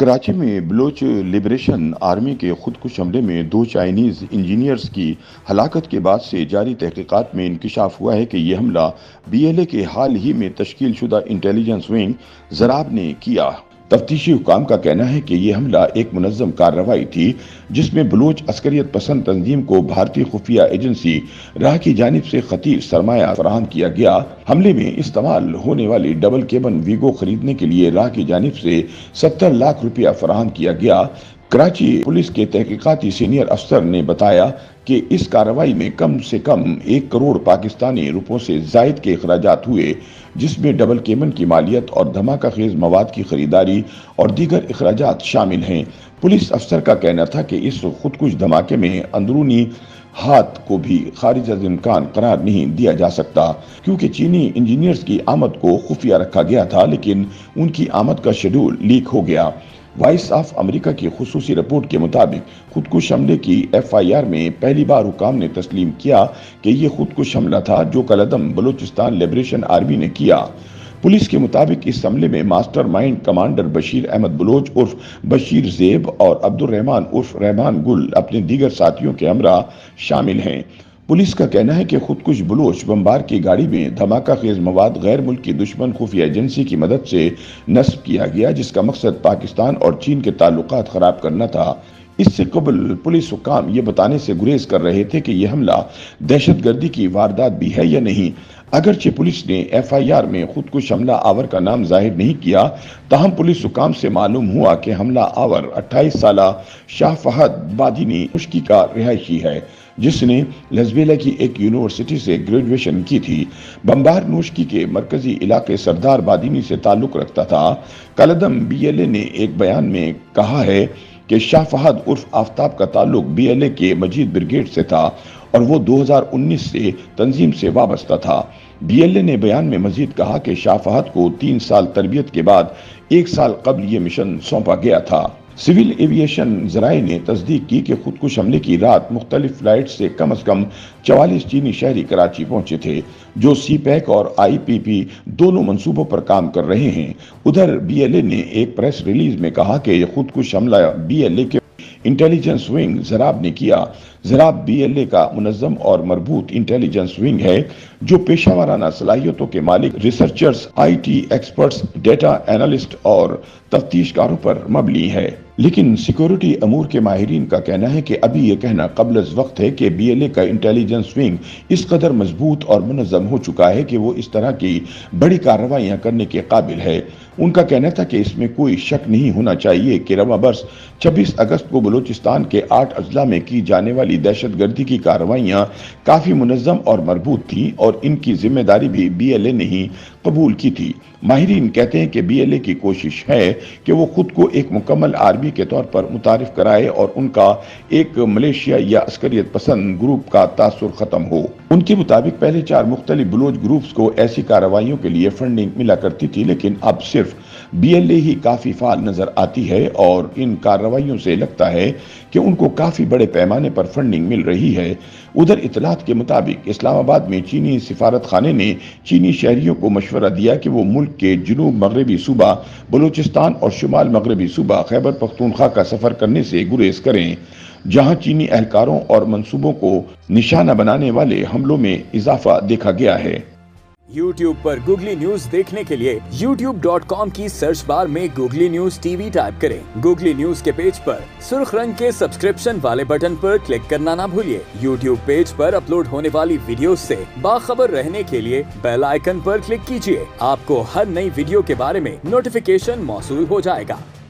कराची में Bloch liberation army के खुदकुश हमले में 2 चाइनीज इंजीनियर्स की हलाकत के बाद से जारी तहकीकात में इंकशाफ हुआ है कि यह हमला बीएलए के हाल ही में तश्कील शुदा इंटेलिजेंस विंग ज़राब ने किया। तफ्तीशी हुकाम का कहना है कि यह हमला एक मुनज़्ज़म कार्रवाई थी जिसमें बलूच अस्करियत पसंद तंजीम को भारतीय खुफिया एजेंसी राह की जानिब से खतीर सरमाया फराहम किया गया। हमले में इस्तेमाल होने वाली डबल केबन वीगो खरीदने के लिए राह की जानिब से 70 लाख रुपया फराहम किया गया। कराची पुलिस के तहकीकाती सीनियर अफसर ने बताया कि इस कार्रवाई में कम से कम 1 करोड़ पाकिस्तानी रुपयों से जायद के अखराजात हुए, जिसमें डबल केबन की मालियत और धमाका खेज मवाद की खरीदारी और दीगर अखराजात शामिल हैं। पुलिस अफसर का कहना था कि इस खुदकुश धमाके में अंदरूनी हाथ को भी खारिज अज इम्कान करार नहीं दिया जा सकता, क्योंकि चीनी इंजीनियर्स की आमद को खुफिया रखा गया था, लेकिन उनकी आमद का शेड्यूल लीक हो गया। वॉइस ऑफ अमेरिका की खुसूसी रिपोर्ट के मुताबिक खुदकुश हमले की FIR में पहली बार हुकाम ने तस्लीम किया कि ये खुदकुश हमला था जो कलअदम बलूचिस्तान लिबरेशन आर्मी ने किया। पुलिस के मुताबिक इस हमले में mastermind commander Bashir Ahmed Baloch उर्फ बशीर जेब और अब्दुल रहमान उर्फ रहमान गुल अपने दीगर साथियों के हमरा शामिल हैं। पुलिस का कहना है कि खुदकुश बलोच बम्बार की गाड़ी में धमाका खेज मवाद गैर मुल्की दुश्मन खुफिया एजेंसी की मदद से नस्ब किया गया, जिसका मकसद पाकिस्तान और चीन के ताल्लुकात खराब करना था। इससे कबल पुलिस हुकाम ये बताने से गुरेज कर रहे थे कि यह हमला दहशतगर्दी की वारदात भी है या नहीं। अगरचे पुलिस ने FIR में खुदकुश हमला आवर का नाम जाहिर नहीं किया, ताहम पुलिस हुकाम से मालूम हुआ कि हमला आवर 28 साला शाह फहद बादिनी मुश्की का रिहायशी है, जिसने लसबेला की एक यूनिवर्सिटी से ग्रेजुएशन की थी। बम्बार नोशकी के मरकजी इलाके सरदार बादिनी से ताल्लुक रखता था। कलअदम BLA ने एक बयान में कहा है कि शाह फहद उर्फ आफ्ताब का ताल्लुक BLA के मजीद ब्रिगेड से था और वो 2019 से तंजीम से वाबस्ता था। BLA ने बयान में मजीद कहा कि शाह फहद को 3 साल तरबियत के बाद 1 साल कबल ये मिशन सौंपा गया था। सिविल एविएशन जराये ने तस्दीक की कि खुदकुश हमले की रात मुख्तलिफ फ्लाइट से कम 44 चीनी शहरी कराची पहुंचे थे, जो CPEC और IPP दोनों मंसूबों पर काम कर रहे हैं। उधर BLA ने एक प्रेस रिलीज में कहा कि यह खुदकुश हमला BLA के इंटेलिजेंस विंग ज़राब ने किया। ज़राब BLA का मुनज़्ज़म और मरबूत इंटेलिजेंस विंग है जो पेशावराना सलाहियतों के मालिक, researchers, IT experts, data analyst और तफ्तीशकारों पर मबनी है। लेकिन सिक्योरिटी अमूर के माहिरीन का कहना है कि अभी यह कहना कबल वक्त है कि BLA का इंटेलिजेंस विंग इस कदर मजबूत और मुनज़्ज़म हो चुका है कि वो इस तरह की बड़ी कार्रवाइयां करने के काबिल है। उनका कहना था कि इसमें कोई शक नहीं होना चाहिए कि रवा बरस 26 अगस्त को बलूचिस्तान के 8 अजला में की जाने वाली दहशतगर्दी की कार्रवाइयां काफी मुनज़्ज़म और मरबूत थी और इनकी जिम्मेदारी भी BLA ने ही कबूल की थी। माहिरीन कहते हैं कि BLA की कोशिश है कि वो खुद को एक मुकम्मल आर्मी के तौर पर मुतारिफ कराए और उनका एक मलेशिया या अस्करियत पसंद ग्रुप का तासुर खत्म हो। उनके मुताबिक पहले 4 मुख्तलिफ बलूच ग्रुप्स को ऐसी कार्रवाइयों के लिए फंडिंग मिला करती थी, लेकिन अब सिर्फ BLA ही काफी फाल नजर आती है और इन कार्रवाइयों से लगता है कि उनको काफी बड़े पैमाने पर फंडिंग मिल रही है। उधर इतलात के मुताबिक इस्लामाबाद में चीनी सिफारत खाने ने चीनी शहरियों को मशवरा दिया कि वो मुल्क के जनूब मगरबी सूबा बलूचिस्तान और शुमाल मगरबी सूबा खैबर पख्तूनख्वा का सफर करने से गुरेज करें, जहां चीनी एहलकारों और मंसूबों को निशाना बनाने वाले हमलों में इजाफा देखा गया है। YouTube पर गूगली न्यूज देखने के लिए youtube.com की सर्च बार में गूगली न्यूज TV टाइप करें। गूगली न्यूज के पेज पर सुर्ख रंग के सब्सक्रिप्शन वाले बटन पर क्लिक करना ना भूलिए। YouTube पेज पर अपलोड होने वाली वीडियोस से बाखबर रहने के लिए बेल आइकन पर क्लिक कीजिए। आपको हर नई वीडियो के बारे में नोटिफिकेशन मौसूल हो जाएगा।